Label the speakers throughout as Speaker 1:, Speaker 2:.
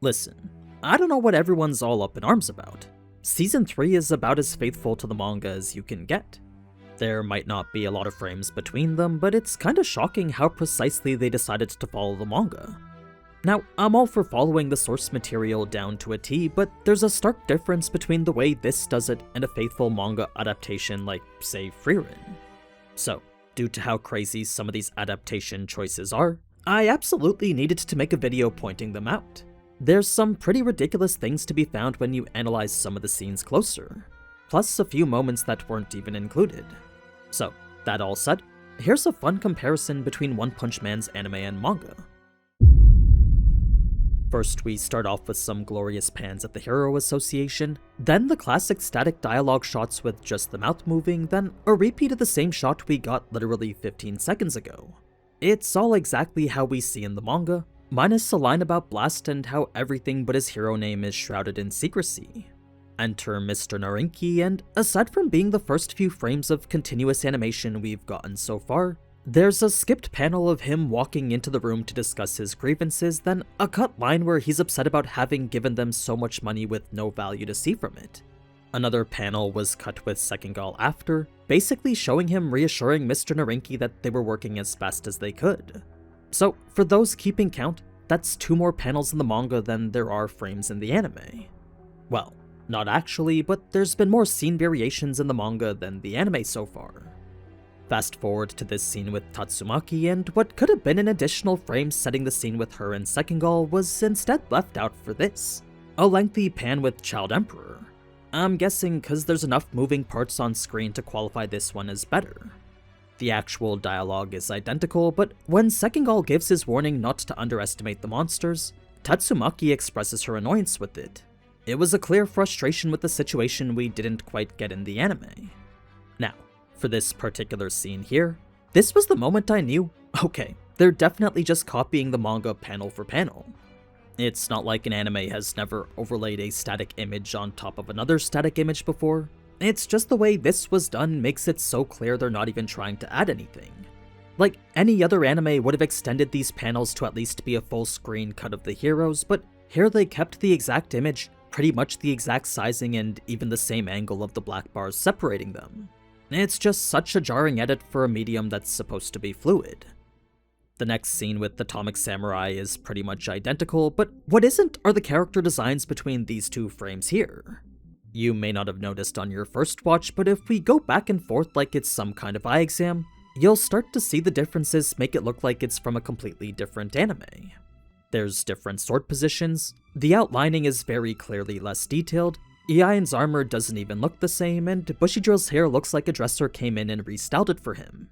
Speaker 1: Listen, I don't know what everyone's all up in arms about. Season 3 is about as faithful to the manga as you can get. There might not be a lot of frames between them, but it's kinda shocking how precisely they decided to follow the manga. Now, I'm all for following the source material down to a T, but there's a stark difference between the way this does it and a faithful manga adaptation like, say, Frieren. So, due to how crazy some of these adaptation choices are, I absolutely needed to make a video pointing them out. There's some pretty ridiculous things to be found when you analyze some of the scenes closer, plus a few moments that weren't even included. So, that all said, here's a fun comparison between One Punch Man's anime and manga. First, we start off with some glorious pans at the Hero Association, then the classic static dialogue shots with just the mouth moving, then a repeat of the same shot we got literally 15 seconds ago. It's all exactly how we see in the manga, minus a line about Blast and how everything but his hero name is shrouded in secrecy. Enter Mr. Narinki, and aside from being the first few frames of continuous animation we've gotten so far, there's a skipped panel of him walking into the room to discuss his grievances, then a cut line where he's upset about having given them so much money with no value to see from it. Another panel was cut with Sekengal after, basically showing him reassuring Mr. Narinki that they were working as fast as they could. So, for those keeping count, that's 2 more panels in the manga than there are frames in the anime. Well, not actually, but there's been more scene variations in the manga than the anime so far. Fast forward to this scene with Tatsumaki, and what could have been an additional frame setting the scene with her and Sekengal was instead left out for this. A lengthy pan with Child Emperor. I'm guessing cause there's enough moving parts on screen to qualify this one as better. The actual dialogue is identical, but when Sekengal gives his warning not to underestimate the monsters, Tatsumaki expresses her annoyance with it. It was a clear frustration with the situation we didn't quite get in the anime. Now, for this particular scene here, this was the moment I knew, okay, they're definitely just copying the manga panel for panel. It's not like an anime has never overlaid a static image on top of another static image before. It's just the way this was done makes it so clear they're not even trying to add anything. Like, any other anime would have extended these panels to at least be a full screen cut of the heroes, but here they kept the exact image, pretty much the exact sizing and even the same angle of the black bars separating them. It's just such a jarring edit for a medium that's supposed to be fluid. The next scene with Atomic Samurai is pretty much identical, but what isn't are the character designs between these 2 frames here. You may not have noticed on your first watch, but if we go back and forth like it's some kind of eye exam, you'll start to see the differences make it look like it's from a completely different anime. There's different sword positions, the outlining is very clearly less detailed, Iai's armor doesn't even look the same, and Bushidro's hair looks like a dresser came in and restyled it for him.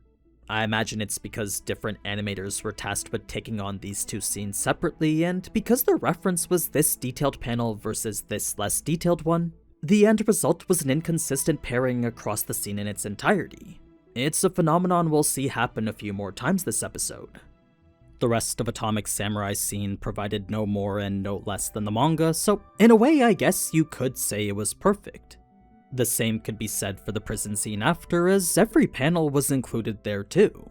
Speaker 1: I imagine it's because different animators were tasked with taking on these 2 scenes separately, and because the reference was this detailed panel versus this less detailed one, the end result was an inconsistent pairing across the scene in its entirety. It's a phenomenon we'll see happen a few more times this episode. The rest of Atomic Samurai's scene provided no more and no less than the manga, so in a way I guess you could say it was perfect. The same could be said for the prison scene after, as every panel was included there too.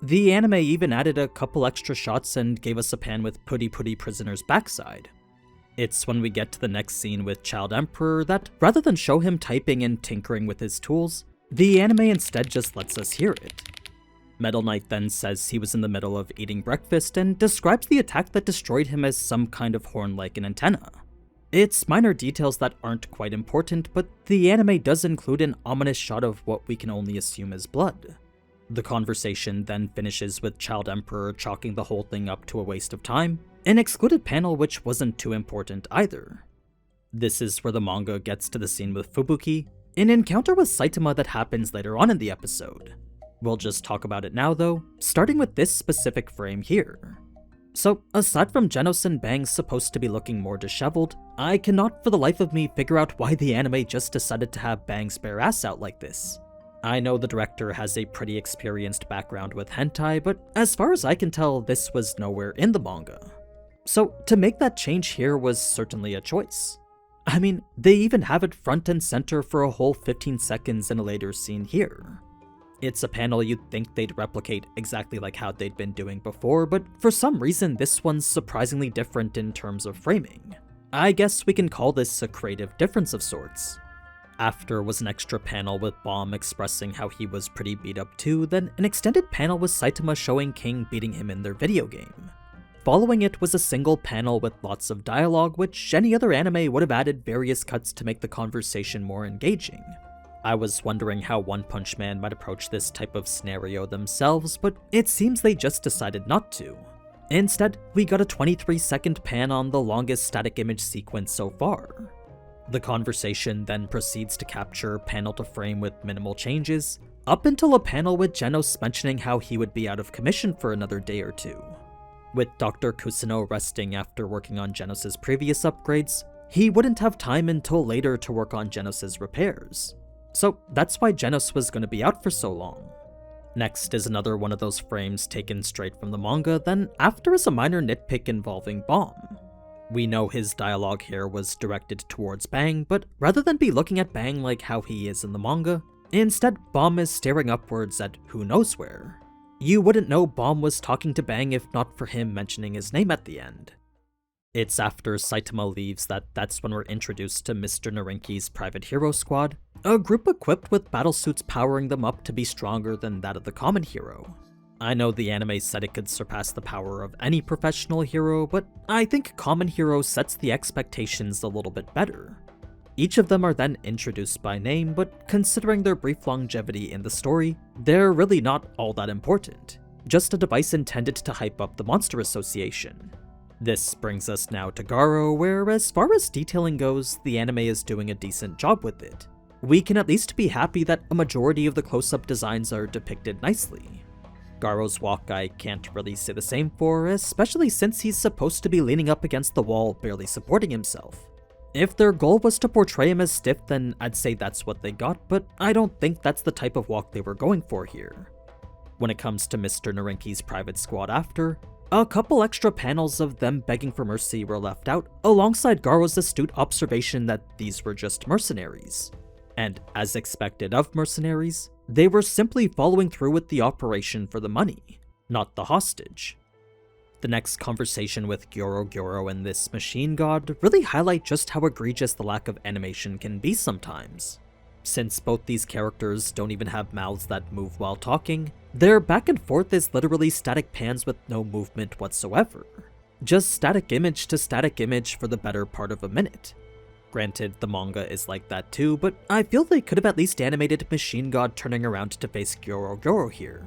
Speaker 1: The anime even added a couple extra shots and gave us a pan with Putty Putty Prisoner's backside. It's when we get to the next scene with Child Emperor that, rather than show him typing and tinkering with his tools, the anime instead just lets us hear it. Metal Knight then says he was in the middle of eating breakfast and describes the attack that destroyed him as some kind of horn like an antenna. It's minor details that aren't quite important, but the anime does include an ominous shot of what we can only assume is blood. The conversation then finishes with Child Emperor chalking the whole thing up to a waste of time, an excluded panel which wasn't too important either. This is where the manga gets to the scene with Fubuki, an encounter with Saitama that happens later on in the episode. We'll just talk about it now though, starting with this specific frame here. So, aside from Genos and Bang supposed to be looking more disheveled, I cannot for the life of me figure out why the anime just decided to have Bang's bare ass out like this. I know the director has a pretty experienced background with hentai, but as far as I can tell, this was nowhere in the manga. So, to make that change here was certainly a choice. I mean, they even have it front and center for a whole 15 seconds in a later scene here. It's a panel you'd think they'd replicate exactly like how they'd been doing before, but for some reason this one's surprisingly different in terms of framing. I guess we can call this a creative difference of sorts. After was an extra panel with Bomb expressing how he was pretty beat up too, then an extended panel with Saitama showing King beating him in their video game. Following it was a single panel with lots of dialogue, which any other anime would have added various cuts to make the conversation more engaging. I was wondering how One Punch Man might approach this type of scenario themselves, but it seems they just decided not to. Instead, we got a 23-second pan on the longest static image sequence so far. The conversation then proceeds to capture panel to frame with minimal changes, up until a panel with Genos mentioning how he would be out of commission for another day or two. With Dr. Kusuno resting after working on Genos' previous upgrades, he wouldn't have time until later to work on Genos' repairs. So that's why Genos was going to be out for so long. Next is another one of those frames taken straight from the manga, then after is a minor nitpick involving Bomb. We know his dialogue here was directed towards Bang, but rather than be looking at Bang like how he is in the manga, instead Bomb is staring upwards at who knows where. You wouldn't know Bomb was talking to Bang if not for him mentioning his name at the end. It's after Saitama leaves that's when we're introduced to Mr. Narinki's private hero squad, a group equipped with battlesuits powering them up to be stronger than that of the common hero. I know the anime said it could surpass the power of any professional hero, but I think common hero sets the expectations a little bit better. Each of them are then introduced by name, but considering their brief longevity in the story, they're really not all that important, just a device intended to hype up the Monster Association. This brings us now to Garo, where as far as detailing goes, the anime is doing a decent job with it. We can at least be happy that a majority of the close-up designs are depicted nicely. Garo's walk I can't really say the same for, especially since he's supposed to be leaning up against the wall, barely supporting himself. If their goal was to portray him as stiff, then I'd say that's what they got, but I don't think that's the type of walk they were going for here. When it comes to Mr. Narinki's private squad after, a couple extra panels of them begging for mercy were left out, alongside Garo's astute observation that these were just mercenaries. And as expected of mercenaries, they were simply following through with the operation for the money, not the hostage. The next conversation with Gyoro and this machine god really highlight just how egregious the lack of animation can be sometimes. Since both these characters don't even have mouths that move while talking, their back and forth is literally static pans with no movement whatsoever. Just static image to static image for the better part of a minute. Granted, the manga is like that too, but I feel they could have at least animated Machine God turning around to face Gyoro here.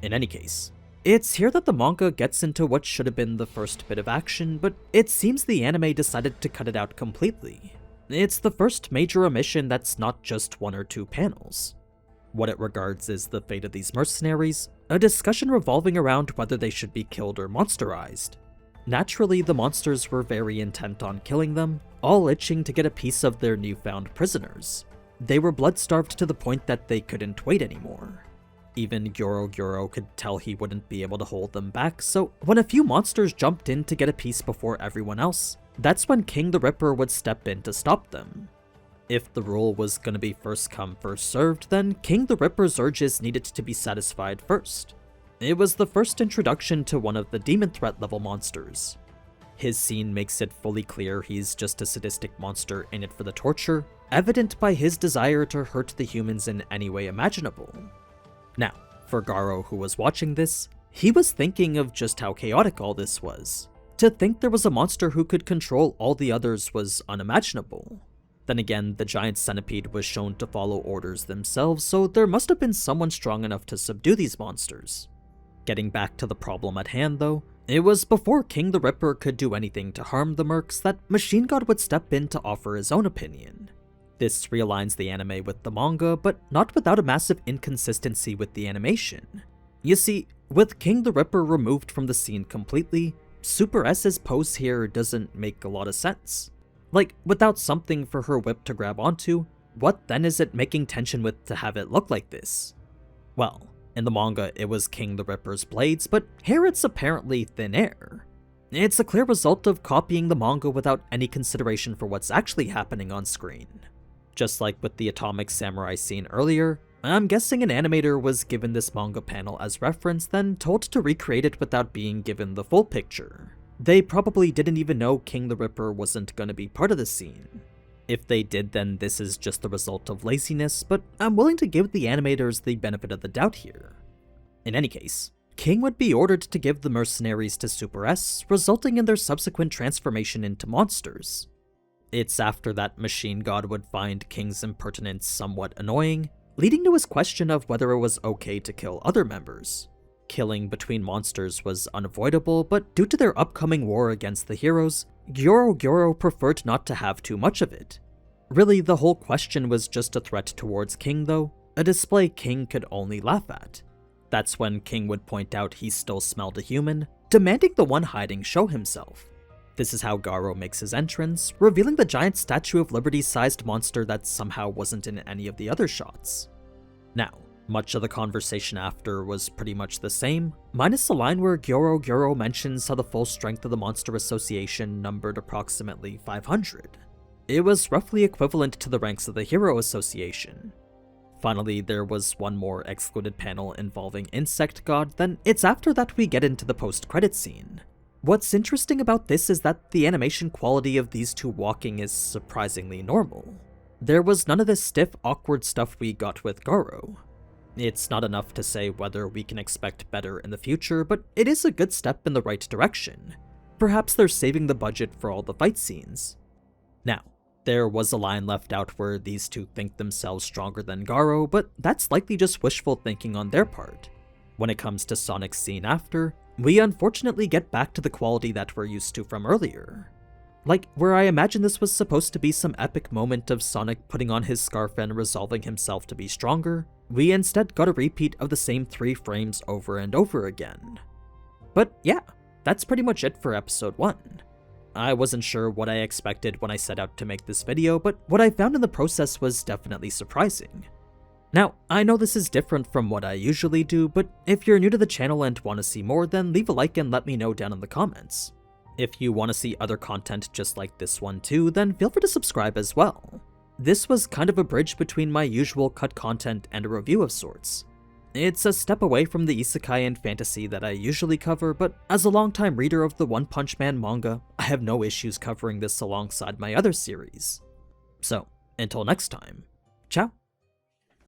Speaker 1: In any case, it's here that the manga gets into what should have been the first bit of action, but it seems the anime decided to cut it out completely. It's the first major omission that's not just one or two panels. What it regards is the fate of these mercenaries, a discussion revolving around whether they should be killed or monsterized. Naturally, the monsters were very intent on killing them, all itching to get a piece of their newfound prisoners. They were blood-starved to the point that they couldn't wait anymore. Even Gyoro could tell he wouldn't be able to hold them back, so when a few monsters jumped in to get a piece before everyone else, that's when King the Ripper would step in to stop them. If the rule was gonna be first come first served, then King the Ripper's urges needed to be satisfied first. It was the first introduction to one of the demon threat level monsters. His scene makes it fully clear he's just a sadistic monster in it for the torture, evident by his desire to hurt the humans in any way imaginable. Now, for Garo who was watching this, he was thinking of just how chaotic all this was. To think there was a monster who could control all the others was unimaginable. Then again, the giant centipede was shown to follow orders themselves, so there must have been someone strong enough to subdue these monsters. Getting back to the problem at hand though, it was before King the Ripper could do anything to harm the mercs that Machine God would step in to offer his own opinion. This realigns the anime with the manga, but not without a massive inconsistency with the animation. You see, with King the Ripper removed from the scene completely, Super S's pose here doesn't make a lot of sense. Like, without something for her whip to grab onto, what then is it making tension with to have it look like this? Well, in the manga it was King the Ripper's blades, but here it's apparently thin air. It's a clear result of copying the manga without any consideration for what's actually happening on screen. Just like with the Atomic Samurai scene earlier, I'm guessing an animator was given this manga panel as reference, then told to recreate it without being given the full picture. They probably didn't even know King the Ripper wasn't gonna be part of the scene. If they did, then this is just the result of laziness, but I'm willing to give the animators the benefit of the doubt here. In any case, King would be ordered to give the mercenaries to Super S, resulting in their subsequent transformation into monsters. It's after that Machine God would find King's impertinence somewhat annoying, leading to his question of whether it was okay to kill other members. Killing between monsters was unavoidable, but due to their upcoming war against the heroes, Gyoro preferred not to have too much of it. Really, the whole question was just a threat towards King though, a display King could only laugh at. That's when King would point out he still smelled a human, demanding the one hiding show himself. This is how Garo makes his entrance, revealing the giant Statue of Liberty-sized monster that somehow wasn't in any of the other shots. Now, much of the conversation after was pretty much the same, minus the line where Gyoro mentions how the full strength of the Monster Association numbered approximately 500. It was roughly equivalent to the ranks of the Hero Association. Finally, there was one more excluded panel involving Insect God, then it's after that we get into the post-credit scene. What's interesting about this is that the animation quality of these two walking is surprisingly normal. There was none of this stiff, awkward stuff we got with Garo. It's not enough to say whether we can expect better in the future, but it is a good step in the right direction. Perhaps they're saving the budget for all the fight scenes. Now, there was a line left out where these two think themselves stronger than Garo, but that's likely just wishful thinking on their part. When it comes to Sonic's scene after, we unfortunately get back to the quality that we're used to from earlier. Like, where I imagine this was supposed to be some epic moment of Sonic putting on his scarf and resolving himself to be stronger, we instead got a repeat of the same 3 frames over and over again. But yeah, that's pretty much it for episode 1. I wasn't sure what I expected when I set out to make this video, but what I found in the process was definitely surprising. Now, I know this is different from what I usually do, but if you're new to the channel and want to see more, then leave a like and let me know down in the comments. If you want to see other content just like this one too, then feel free to subscribe as well. This was kind of a bridge between my usual cut content and a review of sorts. It's a step away from the isekai and fantasy that I usually cover, but as a longtime reader of the One Punch Man manga, I have no issues covering this alongside my other series. So, until next time, ciao!